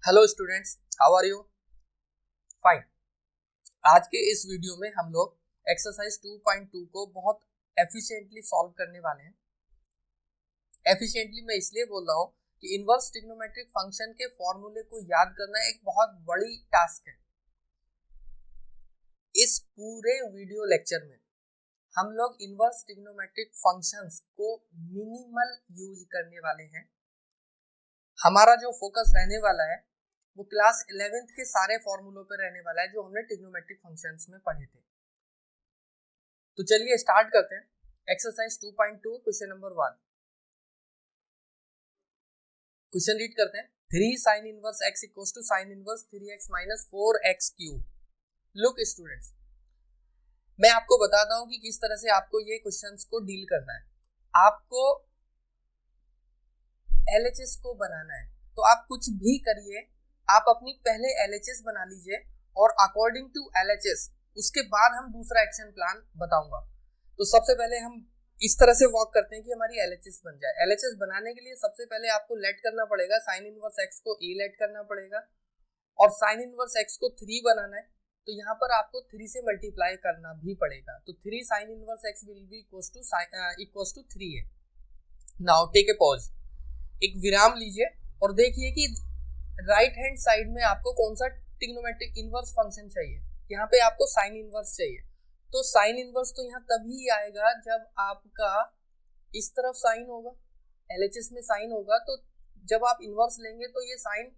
Hello students, how are you? Fine. आज के इस वीडियो में हम लोग एक्सरसाइज 2.2 को बहुत एफिशिएंटली सॉल्व करने वाले हैं। एफिशिएंटली मैं इसलिए बोल रहा हूँ कि इनवर्स ट्रिग्नोमेट्रिक फंक्शन के फॉर्मूले को याद करना एक बहुत बड़ी टास्क है। इस पूरे वीडियो लेक्चर में हम लोग इनवर्स ट्रिग्नोमेट्रिक फंक्शंस को मिनिमल यूज करने वाले हैं। हमारा जो फोकस रहने वाला है वो क्लास 11th के सारे फॉर्मूलों पे रहने वाला है जो हमने ट्रिग्नोमेट्रिक फंक्शंस में पढ़े थे। तो चलिए स्टार्ट करते हैं। Exercise 2.2 question number 1। Question read करते हैं। 3 sin inverse x equals to sin इनवर्स 3x minus 4x cube. Look students, मैं आपको बताता हूं कि किस तरह से आपको ये क्वेश्चंस को डील करना है। आपको LHS को बनाना है, तो आप कुछ भी करिए, आप अपनी पहले LHS बना लीजिए और अकॉर्डिंग टू LHS उसके बाद हम दूसरा एक्शन प्लान बताऊंगा। तो सबसे पहले हम इस तरह से वॉक करते हैं कि हमारी LHS बन जाए। LHS बनाने के लिए सबसे पहले आपको लेट करना पड़ेगा, साइन इनवर्स x को a लेट करना पड़ेगा और साइन इनवर्स x को 3 बनाना है, तो यहाँ पर आपको 3 से मल्टीप्लाई करना भी पड़ेगा। तो 3 sine inverse x will be equals to 3 है। नाउ टेक ए पॉज, एक विराम लीजिए और देखिए कि राइट हैंड साइड में आपको कौन सा ट्रिग्नोमेट्रिक इनवर्स फंक्शन चाहिए। यहाँ पे आपको साइन इनवर्स चाहिए, तो साइन इनवर्स तो यहाँ तभी आएगा जब आपका इस तरफ साइन होगा, LHS में साइन होगा, तो जब आप इनवर्स लेंगे तो ये साइन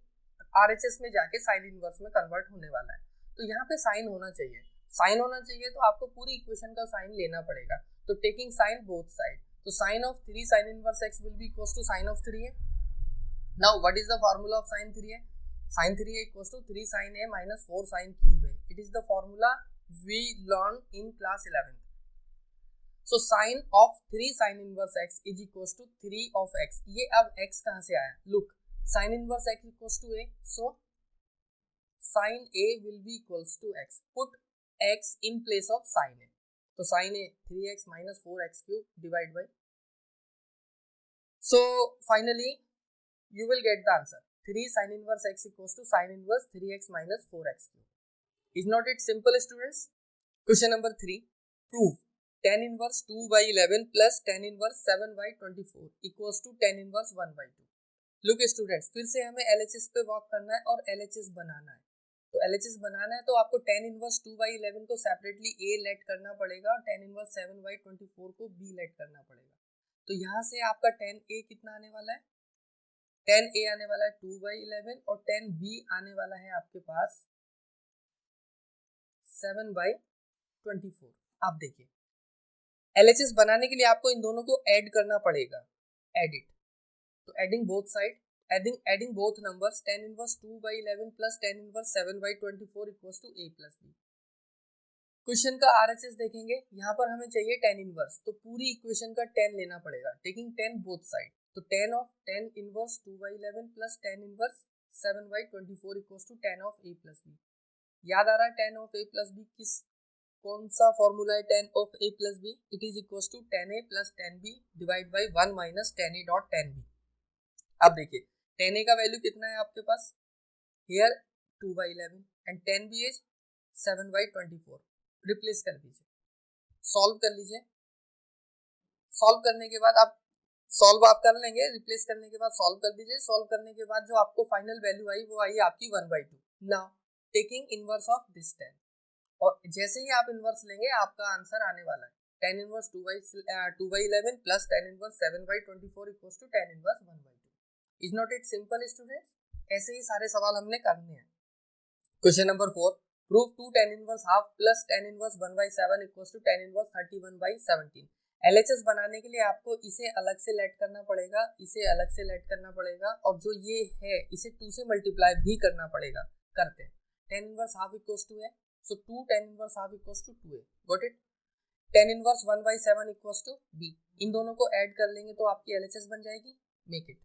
RHS में जाके साइन इनवर्स में कन्वर्ट होने वाला है। तो यहाँ पे साइन होना चाहिए। साइन होना चाहिए तो आपको पूरी इक्वेशन का साइन लेना पड़ेगा। तो टेकिंग साइन बोथ साइड, तो sine of 3 sine inverse x will be equals to sine of 3 है। Now what is the formula of sine 3 है? साइन 3 है equals to 3 sine a minus 4 sine cube है। It is the formula we learn in class 11th। So sine of 3 sine inverse x is equals to 3 of x। ये अब x कहां से आया? Look, sine inverse x equals to a, so sine a will be equals to x। Put x in place of sine a, तो sine a 3x minus 4x cube divide by, so finally you will get the answer 3 sin inverse x equals to sin inverse 3x minus 4x cube. Is not it simple, students? Question number 3. Prove tan inverse 2 by 11 plus tan inverse 7 by 24 equals to tan inverse 1 by 2. Look students, फिर से हमें LHS पे walk करना है और LHS बनाना है। तो LHS बनाना है तो आपको tan inverse 2 by 11 को सेपरेटली a लेट करना पड़ेगा और tan inverse 7 by 24 को b लेट करना पड़ेगा। तो यहाँ से आपका tan a कितना आने वाला है? tan a आने वाला है 2 by 11 और tan b आने वाला है आपके पास 7 by 24। आप देखिए, LHS बनाने के लिए आपको इन दोनों को ऐड करना पड़ेगा। एडिट, तो adding both side, adding both numbers, tan inverse 2 by 11 plus tan inverse 7 by 24 equals to a plus b। Question का RHS देखेंगे, यहाँ पर हमें चाहिए tan इनवर्स, तो पूरी इक्वेशन का tan लेना पड़ेगा, टेकिंग tan बोथ साइड। तो tan inverse 2 by 11 plus tan inverse 7 by 24 equals to tan of a plus b। याद आ रहा है tan of a plus b कौन सा फॉर्मूला है? tan of a plus b, it is equals to tan a plus tan b divide by 1 minus tan a dot tan b। अब देखिए tan a का वैल्यू कितना है आपके पास? Here 2 by 11 and tan b is 7 by 24। Replace कर दीजिए, solve कर लीजिए। सॉल्व करने के बाद आप कर लेंगे, रिप्लेस करने के बाद सॉल्व कर दीजिए। सॉल्व करने के बाद जो आपको फाइनल वैल्यू आई वो आई आपकी 1/2। Now taking inverse of this tan, और जैसे ही आप इनवर्स लेंगे आपका आंसर आने वाला है tan inverse 2 by 11 plus tan inverse 7 by 24 equals to tan inverse 1/2। Is not it simple student? ऐसे ही सारे सवाल हमने करने हैं। Question number 4। Prove 2 tan inverse half plus tan inverse 1 by 7 equals to tan inverse 31 by 17। LHS बनाने के लिए आपको इसे अलग से लेट करना पड़ेगा, इसे अलग से लेट करना पड़ेगा, और जो ये है इसे 2 से मल्टीप्लाई भी करना पड़ेगा। करते हैं। tan inverse half equals to a, so 2 tan inverse half equals to 2a। Got it? tan inverse 1 by 7 equals to b। इन दोनों को ऐड कर लेंगे तो आपकी LHS बन जाएगी। मेक इट,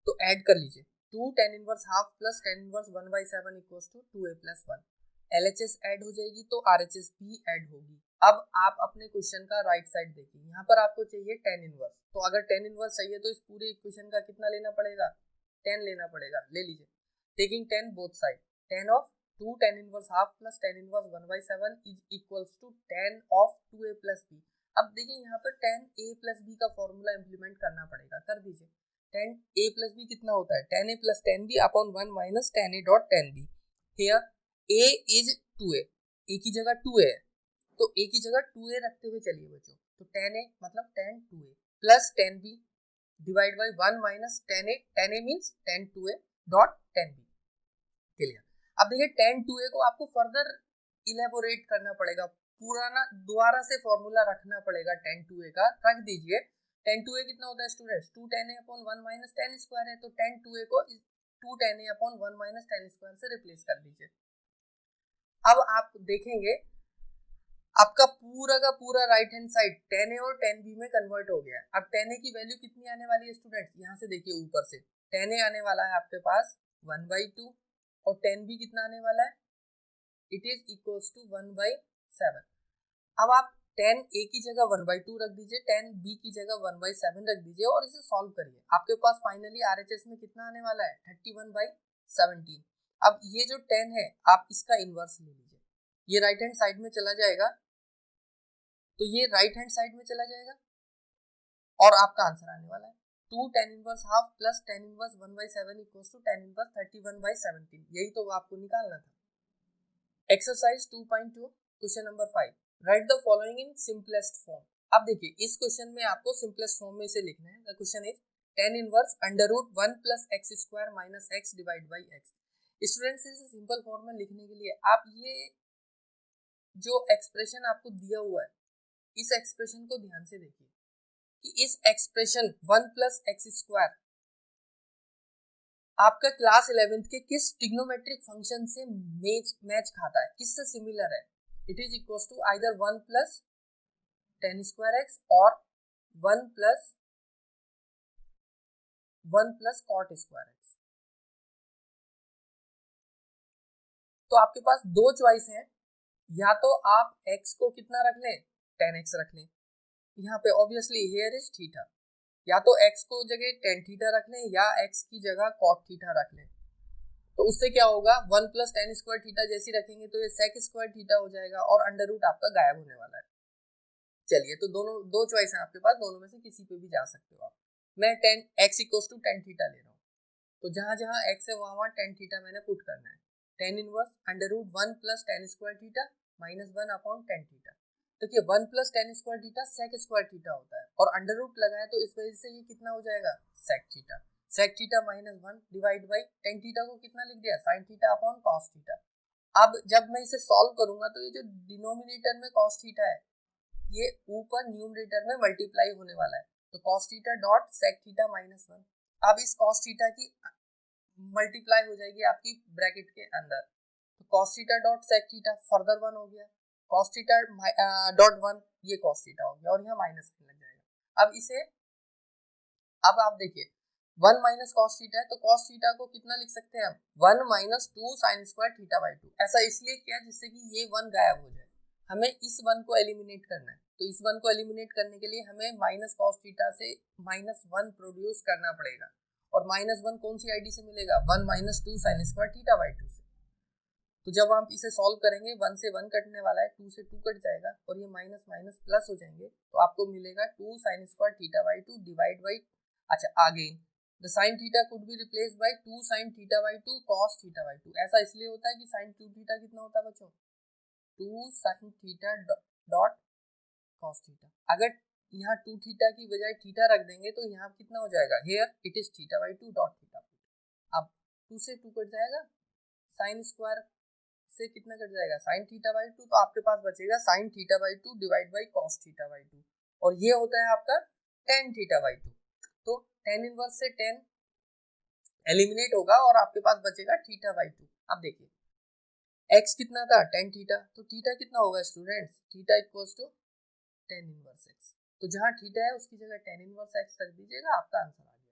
तो ऐड कर लीजिए 2 tan inverse half plus tan inverse 1 by 7 equals to 2a plus 1। LHS add हो जाएगी तो RHS भी ऐड होगी। अब आप अपने क्वेश्चन का राइट साइड देखिए, यहाँ पर आपको चाहिए tan इनवर्स, तो अगर tan इनवर्स चाहिए तो इस पूरे इक्वेशन का कितना लेना पड़ेगा? 10 लेना पड़ेगा। ले लीजिए, taking tan both side, tan of 2 tan inverse half plus tan inverse 1/7 is equals to tan of 2a plus b। अब देखिए यहाँ पर tan a प्लस b का फॉर्मूला इम्प्लीमेंट करना पड़ेगा, कर दीजिए। tan a प्लस b कितना होता है, tan a plus tan b upon 1 minus tan a dot tan b। Here a is 2a, a की जगह 2a है तो a की जगह 2a रखते हुए चलिए बच्चों, तो tan a मतलब tan 2a plus tan b divide by 1 minus tan a means tan 2a dot tan b। Clear. अब देखिए tan 2a को आपको फर्दर इलेबोरेट करना पड़ेगा, पुराना दोबारा से फॉर्मूला रखना पड़ेगा tan 2a का, रख दीजिए। tan 2a कितना होता है students, 2 tan a upon 1 minus tan square है, तो tan 2a को 2 tan a upon 1 minus tan square से रिप्लेस कर दीजिए। अब आप देखेंगे आपका पूरा का पूरा right hand side tan a और tan b में कन्वर्ट हो गया है। अब tan a की वैल्यू कितनी आने वाली है स्टूडेंट्स, यहाँ से देखिए ऊपर से tan a आने वाला है आपके पास 1/2 और tan b कितना आने वाला है, इट इज इक्वल्स टू 1/7। अब आप tan a की जगह 1/2 रख दीजिए, tan b की जगह 1/7 रख दीजिए और इसे सॉल्व करिए। आपके पास फाइनली RHS में कितना आने वाला है 31/17। अब ये जो tan है आप इसका इनवर्स ले लीजिए, ये राइट हैंड साइड में चला जाएगा, तो ये राइट हैंड साइड में चला जाएगा और आपका आंसर आने वाला है 2 tan inverse half plus tan inverse 1/7 equals to tan inverse 31/17। यही तो आपको निकालना था। Exercise 2.2 question number 5, write the following in simplest form. अब देखिए इस क्वेश्चन में आपको सिंपलेस्ट फॉर्म में इसे लिखना है। The question is tan inverse under root 1 plus x square minus x divide by x. Students इसे सिंपल फॉर्म में लिखने के लिए आप ये जो एक्सप्रेशन आपको दिया हुआ है इस एक्सप्रेशन को ध्यान से देखिए कि इस एक्सप्रेशन 1 प्लस एक्स स्क्वायर आपका क्लास 11th के किस ट्रिग्नोमेट्रिक फंक्शन से मैच खाता है, किससे सिमिलर है। It is equals to either 1 plus tan square x और 1 प्लस cot स्क्वायर एक्स। तो आपके पास दो चॉइस है, या तो आप x को कितना रख लें tan x रख लें, यहाँ पे ऑब्वियसली हियर इज थीटा, या तो x को जगह tan थीटा रख लें या x की जगह cot थीटा रख लें। तो उससे क्या होगा 1 प्लस tan स्क्वायर थीटा जैसी रखेंगे तो ये sec स्क्वायर थीटा हो जाएगा और अंडर रूट आपका गायब होने वाला है। चलिए तो दोनों दो चॉइस है आपके पास, दोनों में से किसी पे भी जा सकते हो आप। मैं tan x equals to tan theta ले रहा हूँ, तो जहां जहां x है वहां tan थीटा मैंने पुट करना है। tan inverse under root 1 plus tan square theta minus 1 upon tan theta. देखिए 1 plus tan square theta sec square theta होता है और अंडर रूट लगाए तो इस वजह से ये कितना हो जाएगा sec theta. sec theta minus 1 divide by tan theta को कितना लिख दिया sin theta upon cos theta. अब जब मैं इसे सॉल्व करूंगा तो ये जो डिनोमिनेटर में cos थीटा है ये ऊपर न्यूमरेटर में मल्टीप्लाई होने वाला है, तो cos theta dot sec theta minus 1। अब इस cos थीटा की मल्टीप्लाई हो जाएगी आपकी ब्रैकेट के अंदर, तो cos theta dot sec theta further 1 हो गया, cos थीटा डॉट 1 ये cos थीटा हो गया और यहाँ माइनस लग जाएगा। अब इसे अब आप देखिए 1 माइनस cos थीटा है तो cos थीटा को कितना लिख सकते हैं हम 1 minus 2 sin square theta by 2। ऐसा इसलिए किया जिससे कि ये 1 गायब हो जाए, हमें इस 1 को एलिमिनेट करना है। तो इस 1 को एलिमिनेट करने के लिए हमें माइनस cos थीटा से माइनस 1 प्रोड्यूस करना पड़ेगा और माइनस 1 कौन सी आईडी से मिलेगा 1 minus 2 sin square theta by 2 से। तो जब आप इसे सॉल्व करेंगे 1 से 1 कटने वाला है, 2 से 2 कट जाएगा और ये माइनस माइनस प्लस हो जाएंगे, तो आपको मिलेगा 2 sin square theta by 2 divide by, अच्छा again the sin theta could be replaced by 2 sin theta by 2 cos theta by 2। ऐसा इसलिए होता है कि sin 2 थीटा कितना होता है बच्चों 2 sin theta dot cos theta. अगर यहाँ 2 थीटा की बजाय थीटा रख देंगे तो यहाँ कितना हो जाएगा here it is theta by 2 dot theta. अब 2 से 2 कट जाएगा, sin स्क्वायर से कितना कट जाएगा sin थीटा बाई 2, तो आपके पास बचेगा sin theta by 2 divide by cos theta by 2 और ये होता है आपका tan थीटा बाई 2। तो tan इनवर्स से tan एलिमिनेट होगा और आपके पास बचेगा थीटा बाई 2। अब देखिए x कितना था tan थीटा, तो थीटा कितना होगा students theta equals to tan inverse x, तो जहां थीटा है उसकी जगह tan इनवर्स x रख दीजिएगा, आपका आंसर आ गया।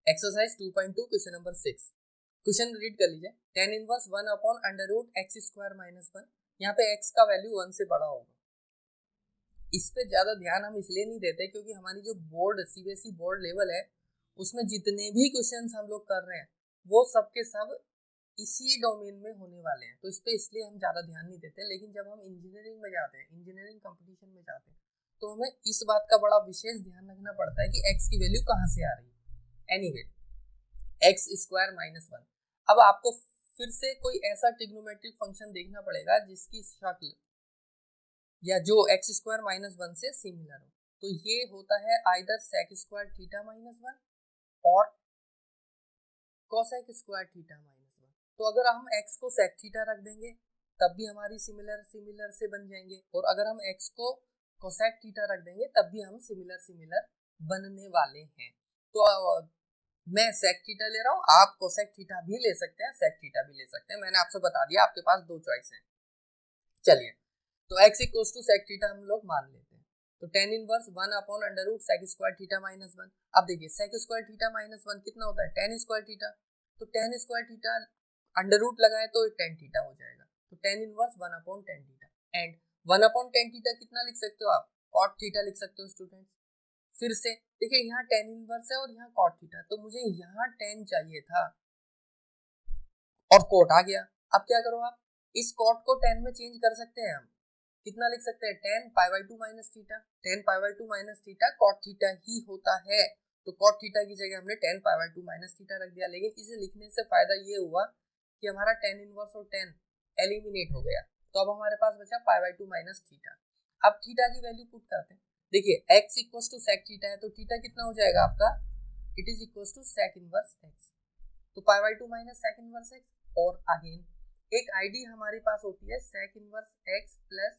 Exercise 2.2 question number 6, question read कर लीजिए। tan inverse 1 upon under root x square minus 1, यहाँ पे x का वैल्यू 1 से बड़ा होगा। इस पे ज्यादा ध्यान हम इसलिए नहीं देते क्योंकि हमारी जो बोर्ड सीबीएसई बोर्ड लेवल है उसमें जितने भी क्वेश्चंस हम लोग कर रहे हैं वो सब के सब इसी डोमेन में होने वाले हैं, तो इस पे इसलिए हम ज़्यादा ध्यान नहीं देते। लेकिन जब हम इंजीनियरिंग में जाते हैं, इंजीनियरिंग कंपटीशन में जाते हैं, तो हमें इस बात का बड़ा विशेष ध्यान रखना पड़ता है कि एक्स की वैल्यू कहाँ से आ रही है। Anyway x square minus 1। अब आपको फिर से कोई ऐसा ट्रिग्नोमेट्रिक फंक्शन देखना पड़ेगा जिसकी शक्ल या जो एक्स स्क्वायर माइनस 1 से सिमिलर हो। तो ये होता है either sec square theta minus 1 और कोसेक स्क्वायर थीटा माइनस 1। तो अगर हम x को सेक थीटा रख देंगे तब भी हमारी सिमिलर से बन जाएंगे, और अगर हम x को कोसेक थीटा रख देंगे तब भी हम सिमिलर बनने वाले हैं। तो मैं सेक थीटा ले रहा हूँ, आप कोसेक थीटा भी ले सकते हैं, सेक थीटा भी ले सकते हैं। मैंने आपसे बता दिया आपके पास दो चॉइस हैं। चलिए, तो x equals to sec theta हम लोग मान लेते हैं। तो tan inverse 1 upon under root sec square theta minus 1। अब देखिए सेक स्क्वायर थीटा माइनस 1 कितना होता है, tan स्क्वायर थीटा। तो tan square theta under root लगाए तो tan थीटा हो जाएगा। तो tan inverse 1 upon tan theta, and 1 upon tan theta कितना लिख सकते हो आप, cot थीटा लिख सकते हो स्टूडेंट्स। फिर से देखिए यहाँ tan इनवर्स है और यहाँ cot थीटा, तो मुझे यहाँ tan चाहिए था और cot आ गया। अब क्या करो, आप इस cot को tan में चेंज कर सकते हैं। हम कितना लिख सकते हैं, tan π/2 minus theta. tan π/2 minus theta cot theta ही होता है, तो cot थीटा की जगह हमने tan π/2 माइनस थीटा रख दिया। लेकिन इसे लिखने से फायदा ये हुआ कि हमारा tan इनवर्स और tan एलिमिनेट हो गया, तो अब हमारे पास बचा π/2 माइनस थीटा। अब थीटा की वैल्यू पुट करते हैं। देखिए x equals to sec theta है, तो थीटा कितना हो जाएगा आपका, it is equals to sec inverse x। तो π/2 माइनस सेक इनवर्स x, और अगेन एक आईडी हमारे पास होती है sec inverse x plus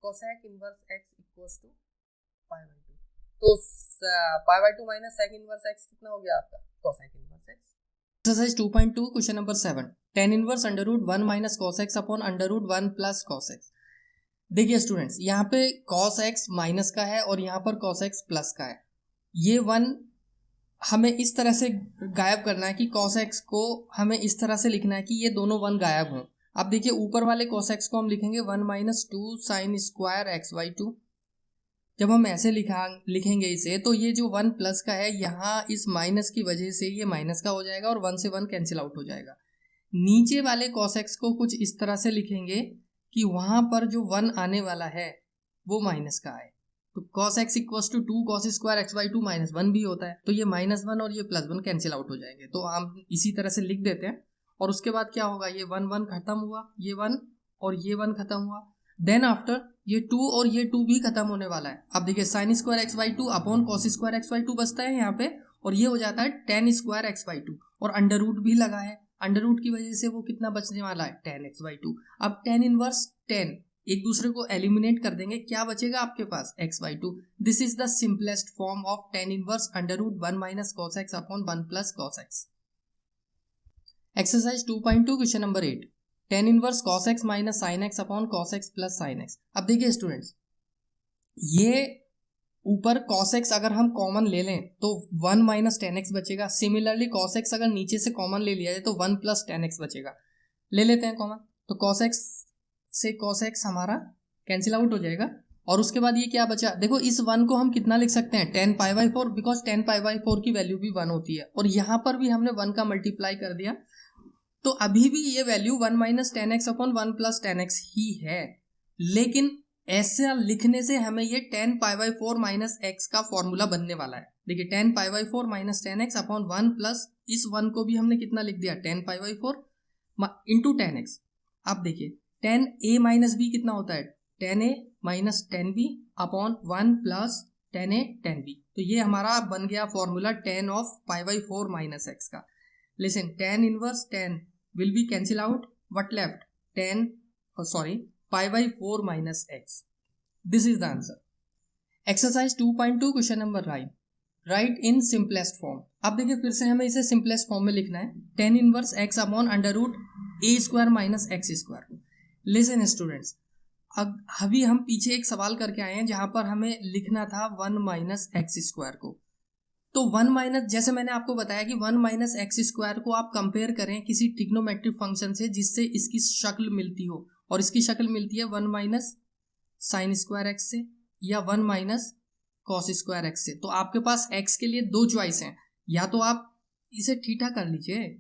cosec inverse x equals to π/2। तो π/2 माइनस सेक इनवर्स x कितना हो गया आपका, cosec inverse x। Exercise 2.2 question number 7, tan inverse under root 1 minus cos x upon under root 1 plus cos x। देखिए students, यहाँ पे cos x minus का है और यहाँ पर cos x प्लस का है। ये 1 हमें इस तरह से गायब करना है कि cos x को हमें इस तरह से लिखना है कि ये दोनों 1 गायब हों। अब देखिए ऊपर वाले cos x को हम लिखेंगे 1 माइनस 2 साइन स्क्वायर x/2। जब हम ऐसे लिखेंगे इसे, तो ये जो 1 प्लस का है यहाँ इस माइनस की वजह से ये माइनस का हो जाएगा और 1 से 1 कैंसिल आउट हो जाएगा। नीचे वाले cos x को कुछ इस तरह से लिखेंगे कि वहाँ पर जो 1 आने वाला है वो माइनस का है। तो cos x equals to 2 cos square x/2 minus 1 भी होता है, तो ये माइनस 1 और ये प्लस 1 कैंसिल आउट हो जाएंगे। तो हम इसी तरह से लिख देते हैं, और उसके बाद क्या होगा, ये 1 1 खत्म हुआ, ये 1 और ये 1 खत्म हुआ। देन आफ्टर ये 2 और ये 2 भी खत्म होने वाला है। अब देखिए sine square x/2 upon cos square x/2 बचता है यहाँ पे, और ये हो जाता है tan स्क्वायर x/2, और अंडर रूट भी लगा है, अंडर रूट की वजह से वो कितना बचने वाला है, tan x/2। अब tan इनवर्स tan एक दूसरे को एलिमिनेट कर देंगे, क्या बचेगा आपके पास, x/2। This is the simplest form of tan inverse under root 1 minus cos x upon 1 plus cos x। Exercise 2.2 question number 8, tan inverse cos x minus sin x upon cos x plus sin x। अब देखिए students, ये ऊपर cos x अगर हम common ले लें तो 1 minus tan x बचेगा। सिमिलरली cos x अगर नीचे से कॉमन ले लिया जाए तो 1 प्लस tan x बचेगा। ले लेते हैं कॉमन, तो cos x से cos x हमारा कैंसिल आउट हो जाएगा। और उसके बाद ये क्या बचा, देखो इस 1 को हम कितना लिख सकते हैं, tan π/4, बिकॉज tan π/4 की वैल्यू भी 1 होती है, और यहाँ पर भी हमने 1 का मल्टीप्लाई कर दिया, तो अभी भी ये value 1 minus tan x upon 1 plus tan x ही है। लेकिन ऐसा लिखने से हमें ये tan π/4 माइनस x का फॉर्मूला बनने वाला है। देखिए tan π/4 minus tan x upon 1 plus इस 1 को भी हमने कितना लिख दिया, tan π/4 इंटू tan x। अब देखिए tan a माइनस b कितना होता है, tan a minus tan b upon 1 plus tan a tan b। तो ये हमारा बन गया formula tan of π/4 minus x का। Listen, tan inverse tan will be cancel out. What left? π/4 minus x. This is the answer. Exercise 2.2 question number 9. Write in simplest form. अब देखिए फिर से हमें इसे simplest form में लिखना है, tan inverse x upon under root a square minus x square. Listen students, अब अभी हम पीछे एक सवाल करके आए हैं जहां पर हमें लिखना था 1 माइनस एक्स स्क्वायर को। तो 1 माइनस, जैसे मैंने आपको बताया कि 1 माइनस एक्स स्क्वायर को आप कंपेयर करें किसी ट्रिग्नोमेट्रिक फंक्शन से जिससे इसकी शक्ल मिलती हो, और इसकी शक्ल मिलती है 1 माइनस साइन स्क्वायर एक्स से, या 1 माइनस कॉस स्क्वायर एक्स से। तो आपके पास एक्स के लिए दो चॉइस हैं, या तो आप इसे थीटा कर लीजिए,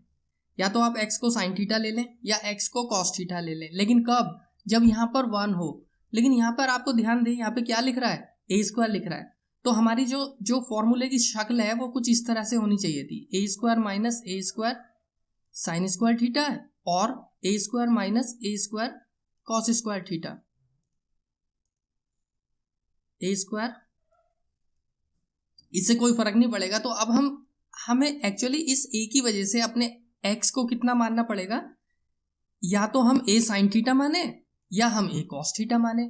या तो आप एक्स को साइन थीटा ले लें या एक्स को कॉस थीटा ले लें। लेकिन कब? जब यहाँ पर 1 हो। लेकिन यहाँ पर आपको ध्यान दें, यहाँ पे क्या लिख रहा है? ए स्क्वायर लिख रहा है। तो हमारी जो फॉर्मूले की शक्ल है वो कुछ इस तरह से होनी चाहिए थी, ए square minus a square sine square theta है और ए square minus a square cos square theta, A square, इससे कोई फर्क नहीं पड़ेगा। तो अब हमें एक्चुअली इस ए की वजह से अपने एक्स को कितना मानना पड़ेगा? या तो हम ए साइन थीटा माने या हम ए कॉस थीटा माने।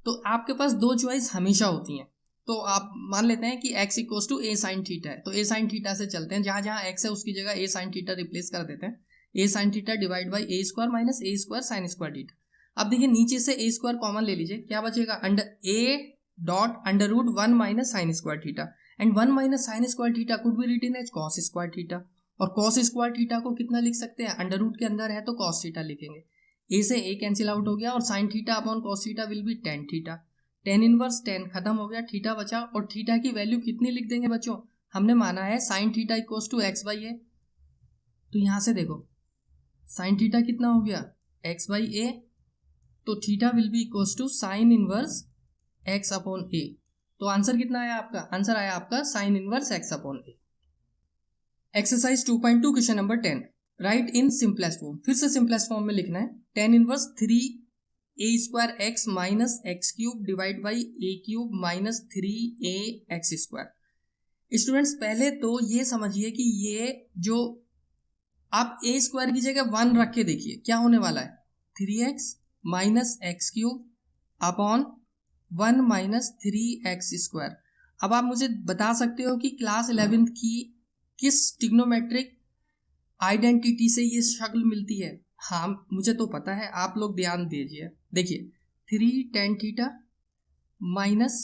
तो आपके पास दो चॉइस हमेशा होती हैं। तो आप मान लेते हैं कि x equals to a sine theta है, तो ए साइन थीटा से चलते हैं, जहां जहां x है उसकी जगह ए साइन थीटा रिप्लेस कर देते हैं। A sine theta divide by a square minus a square sine square theta. अब देखिए नीचे से ए स्क्वायर कॉमन ले लीजिए, क्या बचेगा? Under root 1 minus sine square theta, and 1 minus sine square theta could be written as cos square theta. और cos square theta को कितना लिख सकते हैं? अंडर रूट के अंदर है तो कॉस थीटा लिखेंगे, ए से ए कैंसिल आउट हो गया और sine theta upon cos theta will B tan theta. Tan inverse tan खत्म हो गया, थीटा बचा, और थीटा की वैल्यू कितनी लिख देंगे बच्चों? हमने माना है sine theta equals to x by a. तो यहां से देखो साइन थीटा कितना हो गया? एक्स बाई ए, तो theta will be equals to sine inverse x upon a. तो आंसर कितना आया आपका? आंसर आया आपका sine inverse x upon a. Exercise 2.2 question number 10, write in simplest form. फिर से सिंपलेस्ट फॉर्म में लिखना है, tan inverse 3 a square x minus x cube divide by a cube minus 3 a x square. Students पहले तो ये समझिए कि ये जो आप ए स्क्वायर की जगह 1 रख के देखिए क्या होने वाला है, 3x minus x cube upon 1 minus 3x square. अब आप मुझे बता सकते हो कि क्लास 11th की किस ट्रिग्नोमेट्रिक आइडेंटिटी से ये शक्ल मिलती है? हाँ मुझे तो पता है, आप लोग ध्यान दीजिए। देखिए 3 tan theta minus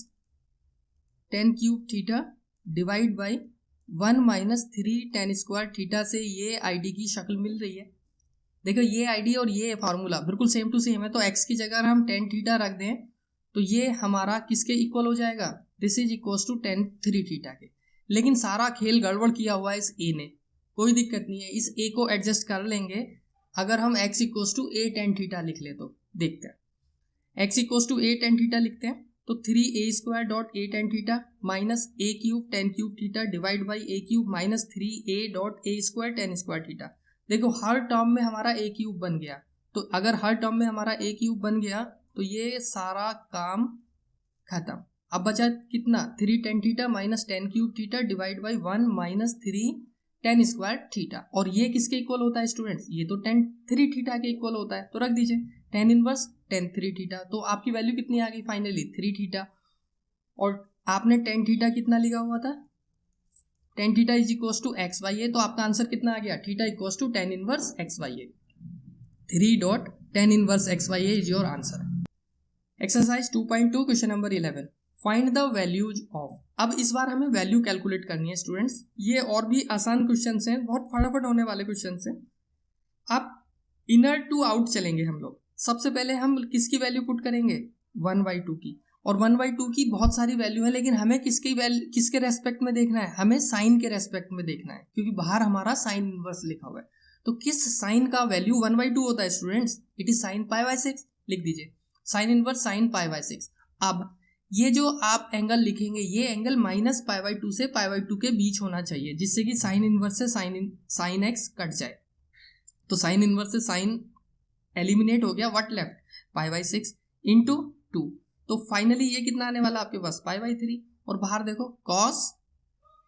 10 cube theta divide by 1 minus 3 tan square theta से ये आईडी की शक्ल मिल रही है। देखो ये आईडी और ये फार्मूला बिल्कुल सेम टू सेम है, तो x की जगह हम tan थीटा रख दें तो ये हमारा किसके इक्वल हो जाएगा? This is equals to tan 3 theta के। लेकिन सारा खेल गड़बड़ किया हुआ है इस ए ने, कोई दिक्कत नहीं है, इस ए को एडजस्ट कर लेंगे। अगर हम x equals to a tan theta लिख ले तो देखते हैं, x equals to a tan theta लिखते हैं तो 3a square dot a tan theta minus a cube tan cube theta divide by a cube minus 3a dot a square tan square theta. देखो हर टर्म में हमारा a cube बन गया, तो अगर हर टर्म में हमारा a क्यूब बन गया तो ये सारा काम खत्म। अब बचा कितना? 3 tan theta minus 10 cube theta divide by 1 minus 3 tan square theta. और ये किसके इक्वल होता है स्टूडेंट्स? ये तो tan 3 थीटा के इक्वल होता है, तो रख दीजिए tan इनवर्स tan 3 थीटा। तो आपकी वैल्यू कितनी आ गई फाइनली? 3 थीटा। और आपने tan थीटा कितना लिखा हुआ था? tan theta is equals to x by a, तो आपका आंसर कितना आ गया? Theta equals to tan inverse x by a. 3 dot tan inverse x by a is your answer. Exercise 2.2 question number 11, find the values of. अब इस बार हमें value calculate करनी है स्टूडेंट्स, ये और भी आसान क्वेश्चंस हैं, बहुत फटाफट होने वाले क्वेश्चंस हैं। अब इनर टू आउट चलेंगे हम लोग। सबसे पहले हम किसकी वैल्यू पुट करेंगे? 1/2 की, और 1/2 की बहुत सारी वैल्यू है, लेकिन हमें किसके रेस्पेक्ट में देखना है? हमें साइन के रेस्पेक्ट में देखना है, क्योंकि बाहर हमारा साइन इनवर्स लिखा हुआ है। तो किस साइन का वैल्यू 1/2 होता है स्टूडेंट्स? It is sine π/6। लिख दीजिए साइन इनवर्स साइन π/6। अब ये जो आप एंगल लिखेंगे, ये एंगल माइनस π/2 से π/2 के बीच होना चाहिए, जिससे कि साइन इनवर्स से साइन एक्स कट जाए। तो साइन इनवर्स से साइन एलिमिनेट हो गया, व्हाट लेफ्ट? π/6 इंटू 2। तो फाइनली ये कितना आने वाला आपके पास? π/3। और बाहर देखो कॉस,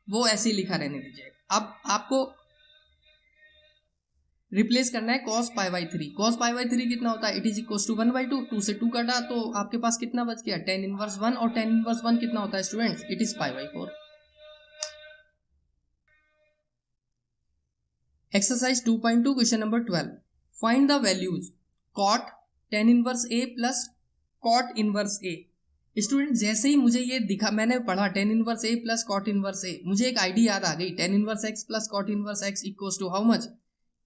वो ऐसे ही लिखा रहने दीजिए। अब आपको रिप्लेस करना है cos π/3। cos π/3 कितना होता है? It is equals to 1/2। 2 से 2 कटा तो आपके पास कितना बच गया? tan इनवर्स 1, और tan इनवर्स 1 कितना होता है students? It is π/4। Exercise 2.2 question number 12, find the values cot tan inverse a plus cot inverse a। Student जैसे ही मुझे ये दिखा, मैंने पढ़ा tan inverse a plus cot inverse a, मुझे एक आईडी याद आ गई, tan inverse x plus cot inverse x equals to how much?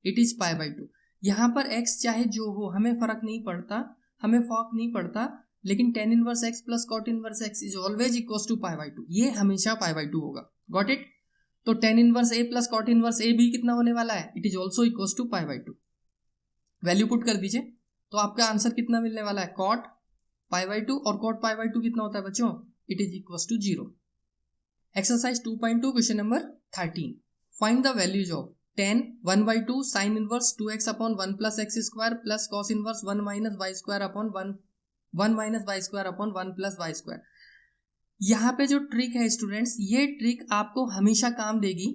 It is π/2। यहाँ पर x चाहे जो हो हमें फर्क नहीं पड़ता, लेकिन tan inverse x plus cot inverse x is always equals to pi by two, ये हमेशा पाई बाई टू होगा। Got it? तो tan inverse a plus cot inverse a भी कितना होने वाला है? It is also equals to pi by two. Value put कर दीजिए तो आपका आंसर कितना मिलने वाला है? कॉट पाई बाई टू, और कॉट पाई बाई टू कितना होता है बच्चों? It is equals to 0। Exercise 2.2 question number 13, find the values of tan 1/2 sin inverse 2x upon 1 plus x square plus cos inverse 1 minus y square upon 1 minus y square upon 1 plus y square. यहाँ पे जो trick है students, ये trick आपको हमेशा काम देगी।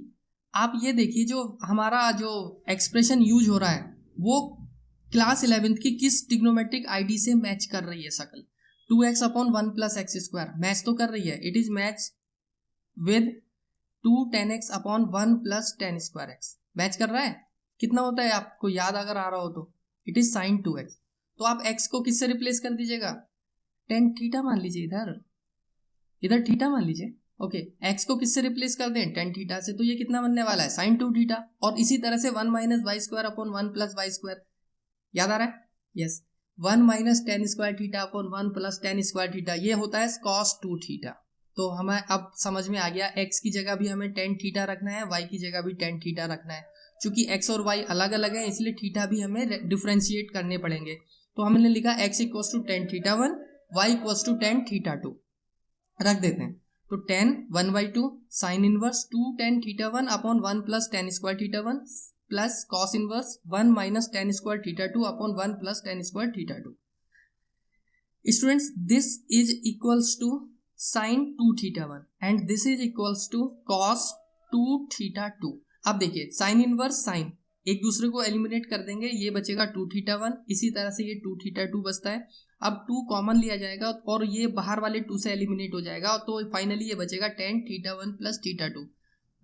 आप ये देखिए जो हमारा जो एक्सप्रेशन यूज हो रहा है वो क्लास 11th की किस ट्रिग्नोमेट्रिक आईडी से मैच कर रही है शकल? 2x upon 1 plus x square match तो कर रही है, it is match with 2 tan x upon 1 plus tan square x, match कर रहा है। कितना होता है आपको याद अगर आ रहा हो तो? It is sin 2x। तो आप x को किससे रिप्लेस कर दीजिएगा? tan थीटा मान लीजिए, इधर थीटा मान लीजिए। ओके, x को किससे रिप्लेस कर दें? tan थीटा से। तो ये कितना बनने वाला है? sin 2 theta. और इसी तरह से 1 minus y square upon 1 plus y square, याद आ रहा है? Yes, 1 minus tan square theta upon 1 plus tan square theta, ये होता है cos 2 थीटा। तो हमें अब समझ में आ गया, x की जगह भी हमें tan थीटा रखना है, y की जगह भी tan थीटा रखना है। चूंकि x और y अलग अलग है इसलिए थीटा भी हमें डिफरेंशिएट करने पड़ेंगे। तो हमने लिखा x equals to tan theta 1, y equals to tan theta 2 रख देते हैं। तो tan 1/2 sine inverse 2 tan theta 1 upon 1 plus tan square theta 1 plus cos inverse 1 minus tan square theta 2 upon 1 plus tan square theta 2। Students, this is equals to sin 2 theta 1 and this is equals to cos 2 theta 2। अब देखिए sine inverse sign एक दूसरे को eliminate कर देंगे, ये बचेगा 2 theta 1, इसी तरह से ये 2 थीटा 2 बचता है। अब 2 कॉमन लिया जाएगा और ये बाहर वाले 2 से एलिमिनेट हो जाएगा, तो फाइनली ये बचेगा tan theta 1 plus theta 2।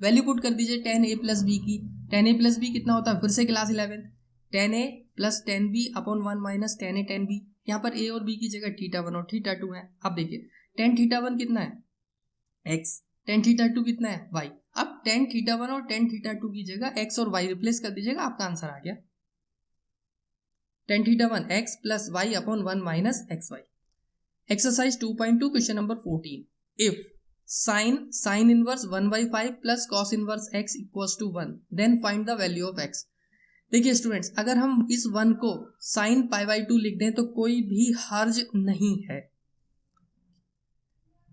Value put कर दीजिए tan a प्लस बी की। tan a प्लस बी कितना होता है? फिर से class 11 tan a plus tan b upon 1 minus tan a tan b। यहाँ पर a और b की जगह थीटा 1 और थीटा 2 है। अब देखिए tan थीटा 1 कितना है? x, tan थीटा 2 कितना है? y। अब tan थीटा 1 और tan थीटा 2 की जगह x और y रिप्लेस कर दीजिएगा, आपका आंसर आ गया। tan theta 1 x plus y upon 1 minus xy। Exercise 2.2 question number 14, if sin inverse 1/5 plus cos inverse x equals to 1 then find the value of x। देखिए students, अगर हम इस 1 को sin π/2 लिख दें तो कोई भी हर्ज नहीं है,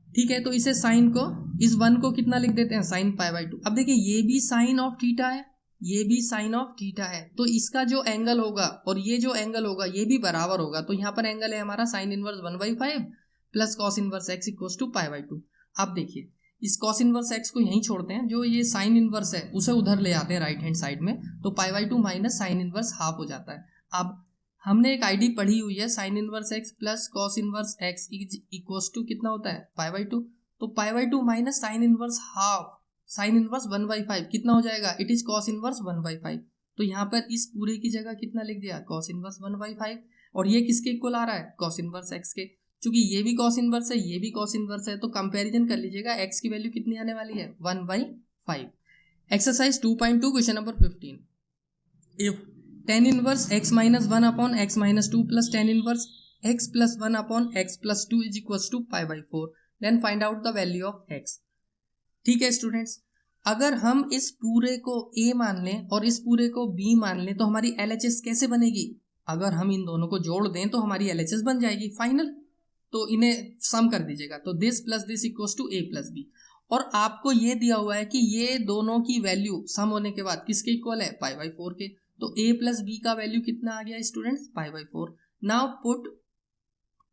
ठीक है। तो इसे साइन को, इस 1 को कितना लिख देते हैं? sin π/2। अब देखिए ये भी साइन ऑफ थीटा है, ये भी साइन ऑफ थीटा है, तो इसका जो एंगल होगा और ये जो एंगल होगा ये भी बराबर होगा। तो यहाँ पर एंगल है हमारा sin inverse 1/5 plus cos inverse x equals to π/2। अब देखिए इस cos इनवर्स x को यहीं छोड़ते हैं, जो ये sin इनवर्स है उसे उधर ले आते हैं राइट हैंड साइड में, तो π/2 माइनस साइन इनवर्स हाफ हो जाता है। अब हमने एक आईडी पढ़ी हुई है sin inverse x plus cos inverse x equals to कितना होता है? π/2। तो π/2 minus sine inverse half sine inverse 1/5 कितना हो जाएगा? It is cos inverse 1/5। तो यहाँ पर इस पूरे की जगह कितना लिख दिया? cos inverse 1/5। और ये किसके इक्वल आ रहा है? cos इनवर्स x के। चूंकि ये भी cos इनवर्स है, ये भी cos इनवर्स है, तो कंपैरिजन कर लीजिएगा, x की वैल्यू कितनी आने वाली है? 1/5। Exercise 2.2 question number 15, if tan inverse x minus 1 upon x minus 2 plus tan inverse x plus 1 upon x plus 2 is equals to π/4 then find out the value of x। ठीक है students, अगर हम इस पूरे को a मान लें और इस पूरे को b मान लें तो हमारी LHS कैसे बनेगी? अगर हम इन दोनों को जोड़ दें तो हमारी LHS बन जाएगी फाइनल। तो इन्हें सम कर दीजिएगा, तो this plus this equals to a plus b। और आपको ये दिया हुआ है कि ये दोनों की वैल्यू सम होने के बाद किसके इक्वल है? π/4 के। तो a प्लस b का वैल्यू कितना आ गया students? π/4। Now put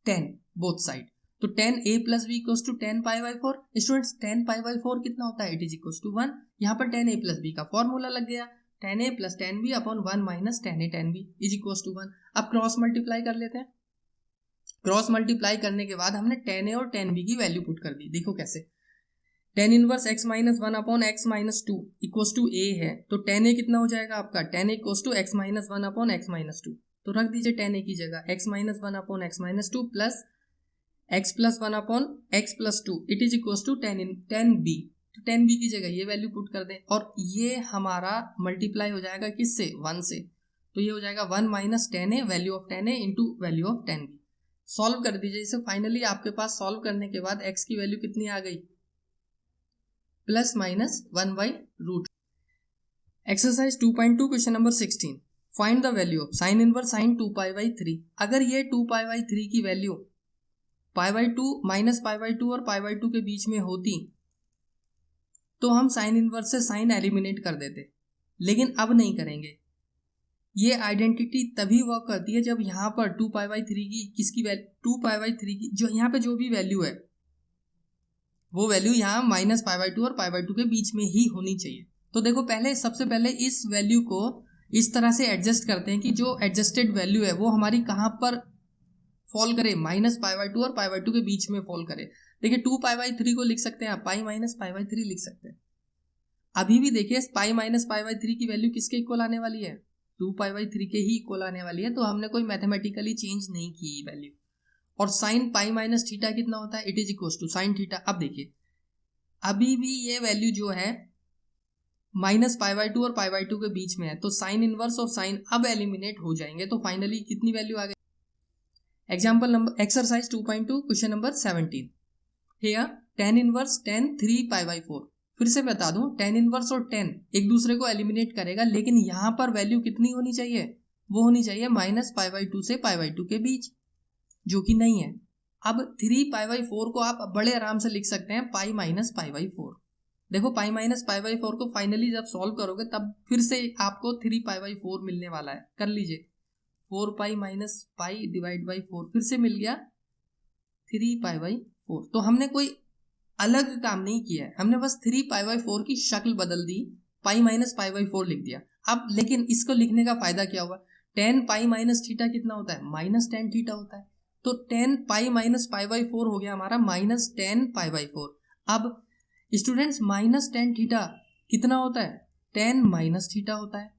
10 both side, तो tan a plus b equals to 10 π/4। Students tan π/4 कितना होता है? It is equals to 1। यहाँ पर tan a प्लस b का फॉर्मूला लग गया, tan a plus tan b upon 1 minus tan a tan b is equals to 1। अब cross multiply कर लेते हैं। क्रॉस मल्टीप्लाई करने के बाद हमने tan a और tan b की वैल्यू पुट कर दी। देखो कैसे, tan inverse x minus 1 upon x minus 2 equals to a है, तो tan a कितना हो जाएगा आपका? tan a equals to x minus 1 upon x minus 2। तो रख दीजिए tan a की जगह x minus 1 upon x minus 2 plus x plus 1 upon x plus 2 it is equals to tan b। तो tan b की जगह ये वैल्यू पुट कर दें और ये हमारा मल्टीप्लाई हो जाएगा किससे? 1 से। तो ये हो जाएगा 1 minus tan a value of tan a into value of tan b। Solve कर दीजिए इसे। फाइनली आपके पास सॉल्व करने के बाद x की वैल्यू कितनी आ गई, प्लस माइनस 1/रूट। Exercise 2.2 question number 16, find the value of sine inverse sine 2π/3। अगर ये 2π/3 की वैल्यू π/2 माइनस π/2 और π/2 के बीच में होती तो हम साइन इनवर्स से साइन एलिमिनेट कर देते, लेकिन अब नहीं करेंगे। ये आइडेंटिटी तभी वर्क करती है जब यहाँ पर 2π/3 की किसकी वैल्यू 2π/3 की जो यहाँ पे जो भी वैल्यू है वो वैल्यू यहाँ माइनस π/2 और π/2 के बीच में ही होनी चाहिए। तो देखो सबसे पहले इस वैल्यू को इस तरह से एडजस्ट करते हैं कि जो एडजस्टेड वैल्यू है वो हमारी कहाँ पर फॉल करे, माइनस π/2 और π/2 के बीच में फॉल करे। देखिए 2π/3 को लिख सकते हैं आप पाई माइनस π/3 लिख सकते हैं। अभी भी देखिए पाई माइनस π/3 की वैल्यू किसके इक्वल आने वाली है, 2π/3 के ही इक्वल आने वाली है। तो हमने कोई मैथमेटिकली चेंज नहीं की वैल्यू। और साइन पाई माइनस थीटा कितना होता है, it is equal to sine theta. अब देखिए अभी भी ये वैल्यू जो है माइनस π/2 और π/2 के बीच में है, तो साइन इनवर्स और साइन अब एलिमिनेट हो जाएंगे। तो फाइनली कितनी वैल्यू आ गई। Example number exercise 2.2 question number 17, here tan inverse tan 3π/4। फिर से बता दूं tan इनवर्स और tan एक दूसरे को एलिमिनेट करेगा, लेकिन यहाँ पर वैल्यू कितनी होनी चाहिए, वो होनी चाहिए माइनस π/2 से π/2 के बीच, जो कि नहीं है। अब 3π/4 को आप बड़े आराम से लिख सकते हैं पाई माइनस π/4। देखो पाई माइनस π/4 को फाइनली जब सॉल्व करोगे तब फिर से आपको 3π/4 मिलने वाला है। कर लीजिए 4π माइनस पाई डिवाइड बाई 4, फिर से मिल गया 3π/4। तो हमने कोई अलग काम नहीं किया है, हमने बस 3π/4 की शक्ल बदल दी, पाई माइनस π/4 लिख दिया। अब लेकिन इसको लिखने का फायदा क्या हुआ, tan पाई माइनस थीटा कितना होता है, माइनस tan थीटा होता है। तो tan पाई माइनस π/4 हो गया हमारा माइनस tan π/4। अब स्टूडेंट्स माइनस tan थीटा कितना होता है, tan माइनस थीटा होता है।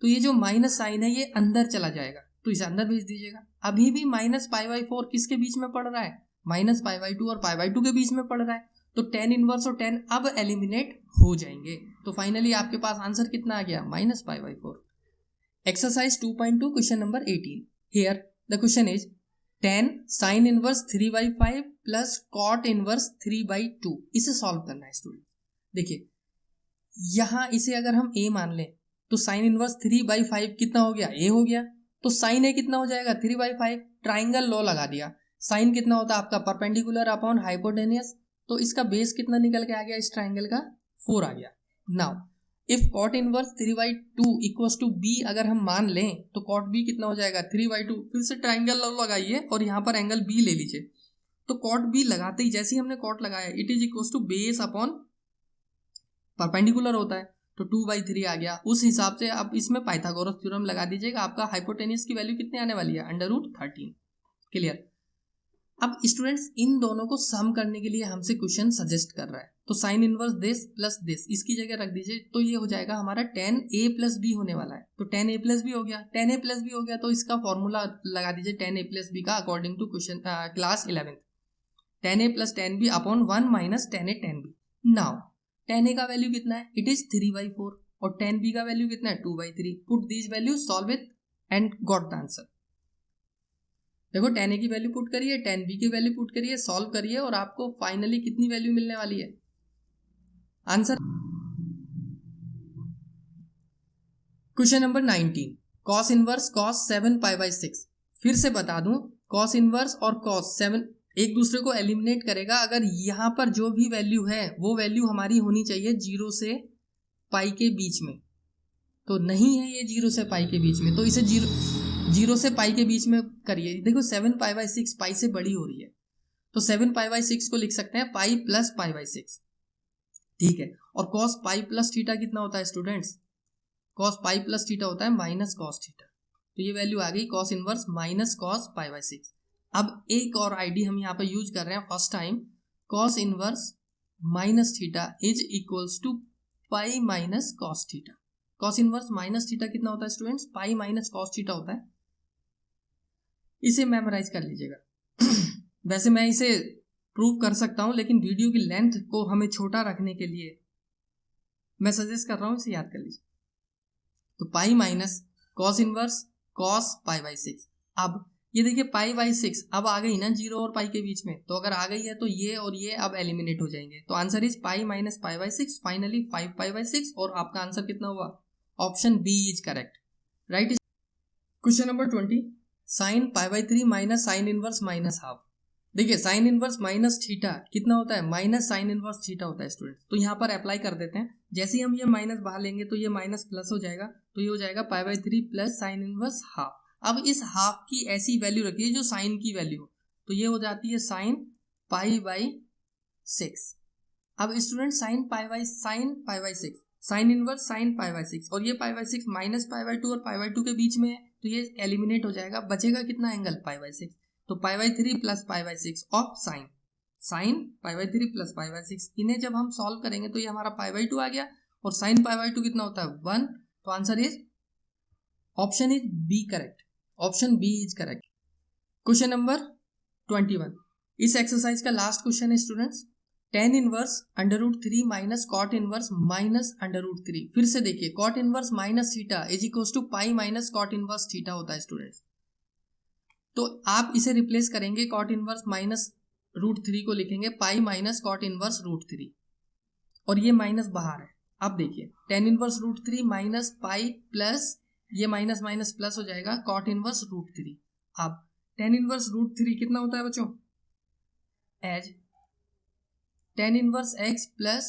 तो ये जो माइनस साइन है ये अंदर चला जाएगा, तो इसे अंदर भेज दीजिएगा। अभी भी माइनस π/4 किसके बीच में पड़ रहा है, माइनस π/2 और π/2 के बीच में पड़ रहा है। तो tan इनवर्स और tan अब एलिमिनेट हो जाएंगे। तो फाइनली आपके पास आंसर कितना आ गया, minus π/4। Exercise 2.2 question number 18, here the question is tan sine inverse 3/5 plus cot inverse 3/2। इसे सॉल्व करना है स्टूडेंट। देखिए यहाँ इसे अगर हम a मान लें तो साइन इनवर्स 3/5 कितना हो गया, a हो गया। तो साइन a कितना हो जाएगा 3/5। ट्राइंगल लॉ लगा दिया, साइन कितना होता है आपका परपेंडिकुलर अपॉन हाइपोटेनियस। तो इसका बेस कितना निकल के आ गया, इस ट्राइंगल का 4 आ गया। Now if cot inverse 3/2 equals to b अगर हम मान लें तो कॉट b कितना हो जाएगा 3/2। फिर से ट्राइंगल लॉ लगाइए और यहाँ पर एंगल b ले लीजिए। तो कॉट b लगाते ही जैसे ही हमने कॉट लगाया it is equals to base upon perpendicular होता है, तो 2/3 आ गया। उस हिसाब से आप इसमें पाइथागोरस थ्योरम लगा दीजिएगा। आपका हाइपोटेनियस की वैल्यू कितने आने वाली है, √13। क्लियर। अब स्टूडेंट्स इन दोनों को सम करने के लिए हमसे क्वेश्चन सजेस्ट कर रहा है, तो sine inverse this plus this इसकी जगह रख दीजिए। तो ये हो जाएगा हमारा tan a प्लस b होने वाला है। तो tan a प्लस b हो गया, tan a प्लस b हो गया तो इसका फॉर्मूला लगा दीजिए tan a प्लस b का according to question class 11, tan a plus tan b upon 1 minus tan a tan b। Now tan a का वैल्यू कितना है, इट इज 3/4 और tan b का वैल्यू कितना है 2/3। Put this value, solve it and got the answer. देखो tan a की value put करिए, tan b की वैल्यू पुट करिए, सॉल्व करिए और आपको फाइनली कितनी वैल्यू मिलने वाली है, answer. Question number 19, cos inverse cos 7π/6। फिर से बता दूं cos इनवर्स और cos 7 एक दूसरे को एलिमिनेट करेगा। अगर यहाँ पर जो भी वैल्यू है वो वैल्यू हमारी होनी चाहिए 0 से पाई के बीच में, तो नहीं है ये 0 से पाई के बीच में, तो इसे 0 से पाई के बीच में करिए। देखो 7π/6 पाई से बड़ी हो रही है, तो 7π/6 को लिख सकते हैं पाई प्लस π/6, ठीक है। और cos पाई प्लस थीटा कितना होता है students, cos pi plus theta होता है माइनस cos थीटा। तो ये वैल्यू आ गई cos इनवर्स माइनस cos π/6। अब एक और आईडी हम यहाँ पे यूज कर रहे हैं first time, cos inverse minus theta is equals to pi minus cos theta. cos inverse minus theta कितना होता है students, pi minus cos theta होता है। इसे मेमोराइज कर लीजिएगा। वैसे मैं इसे प्रूव कर सकता हूं, लेकिन वीडियो की लेंथ को हमें छोटा रखने के लिए मैं सजेस्ट कर रहा हूं इसे याद कर लीजिए। तो पाई माइनस cos इनवर्स cos π/6। अब ये देखिए पाई बाई 6 अब आ गई ना 0 और पाई के बीच में, तो अगर आ गई है तो ये और ये अब एलिमिनेट हो जाएंगे। तो answer is pi minus pi by 6, finally 5 pi by 6, और आपका आंसर कितना हुआ? Option B is correct, right. Question number 20, sine pi by 3 minus sine inverse minus half. देखिए साइन इनवर्स माइनस थीटा कितना होता है? माइनस साइन इनवर्स थीटा होता है स्टूडेंट्स। तो यहाँ पर अप्लाई कर देते हैं। जैसे ही हम ये माइनस बाहर लेंगे तो ये माइनस प्लस हो जाएगा, तो ये हो जाएगा पाई by 3 plus sign inverse half. अब इस हाफ की ऐसी वैल्यू रखिए जो साइन की वैल्यू हो, तो ये हो जाती है साइन पाई बाई 6। अब student sine pi by 6, sign inverse sign pi by 6, और ये पाई बाई 6 माइनस पाई बाई 2 और पाई बाई 2 के बीच में है, तो ये एलिमिनेट हो जाएगा। बचेगा कितना एंगल? Pi by 6। तो पाई by 3 plus pi by 6 of sine pi by 3 plus pi by 6, इन्हें जब हम सॉल्व करेंगे तो ये हमारा पाई बाई 2 आ गया, और साइन पाई बाई 2 कितना होता है? 1। तो answer is option is B correct, option B is correct. Question number 21, इस एक्सरसाइज का लास्ट क्वेश्चन है students. tan inverse under root 3 minus cot inverse minus under root 3। फिर से देखिए cot inverse minus theta is equals to pi minus cot inverse theta होता है students. तो आप इसे रिप्लेस करेंगे, कॉट इनवर्स माइनस रूट 3 को लिखेंगे pi minus cot inverse root 3, और ये माइनस बाहर है। अब देखिए tan inverse root 3 minus pi plus ये माइनस माइनस प्लस हो जाएगा कॉट इनवर्स रूट 3। अब tan इनवर्स रूट 3 कितना होता है बच्चों? As tan inverse x plus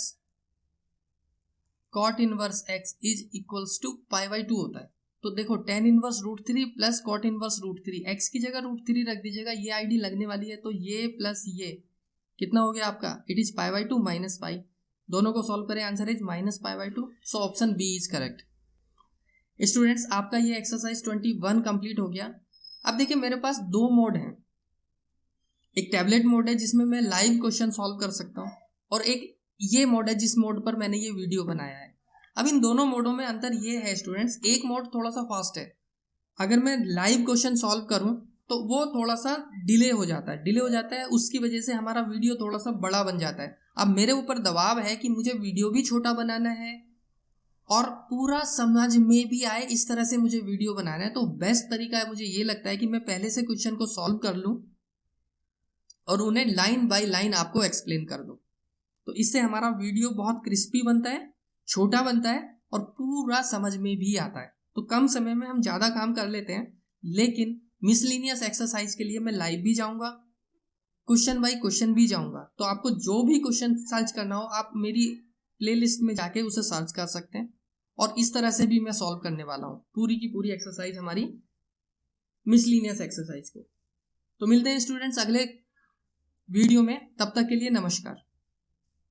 cot inverse x is equals to pi by 2 होता है। तो देखो tan inverse root 3 plus cot inverse root 3, x की जगह रूट 3 रख दीजिएगा, ये आईडी लगने वाली है, तो ये प्लस ये कितना हो गया आपका? It is pi by 2 minus pi. दोनों को सॉल्व करें, answer is minus pi by 2। So option B is correct. Students आपका ये एक्सरसाइज 21 कंप्लीट हो गया। अब देखिए मेरे पास दो मोड हैं, एक टैबलेट मोड है जिसमें मैं लाइव क्वेश्चन सॉल्व कर सकता हूँ, और एक ये मोड है जिस मोड पर मैंने ये वीडियो बनाया है। अब इन दोनों मोडों में अंतर ये है स्टूडेंट्स, एक मोड थोड़ा सा फास्ट है। अगर मैं लाइव क्वेश्चन सॉल्व करूं तो वो थोड़ा सा डिले हो जाता है, उसकी वजह से हमारा वीडियो थोड़ा सा बड़ा बन जाता है। अब मेरे ऊपर दबाव है कि मुझे वीडियो भी छोटा बनाना है और पूरा समझ में भी आए, इस तरह से मुझे वीडियो बनाना है। तो बेस्ट तरीका है, मुझे ये लगता है कि मैं पहले से क्वेश्चन को सॉल्व कर लूं और उन्हें लाइन बाय लाइन आपको एक्सप्लेन कर दूं। तो इससे हमारा वीडियो बहुत क्रिस्पी बनता है, छोटा बनता है और पूरा समझ में भी आता है। तो कम समय में हम ज़्यादा काम कर लेते हैं। लेकिन मिसलिनियस एक्सरसाइज के लिए मैं लाइव भी जाऊंगा, क्वेश्चन बाय क्वेश्चन भी जाऊंगा। तो आपको जो भी क्वेश्चन सर्च करना हो आप मेरी प्लेलिस्ट में जाके उसे सर्च कर सकते हैं, और इस तरह से भी मैं सॉल्व करने वाला हूँ पूरी की पूरी एक्सरसाइज हमारी मिसलिनियस एक्सरसाइज को। तो मिलते हैं स्टूडेंट्स अगले वीडियो में, तब तक के लिए नमस्कार।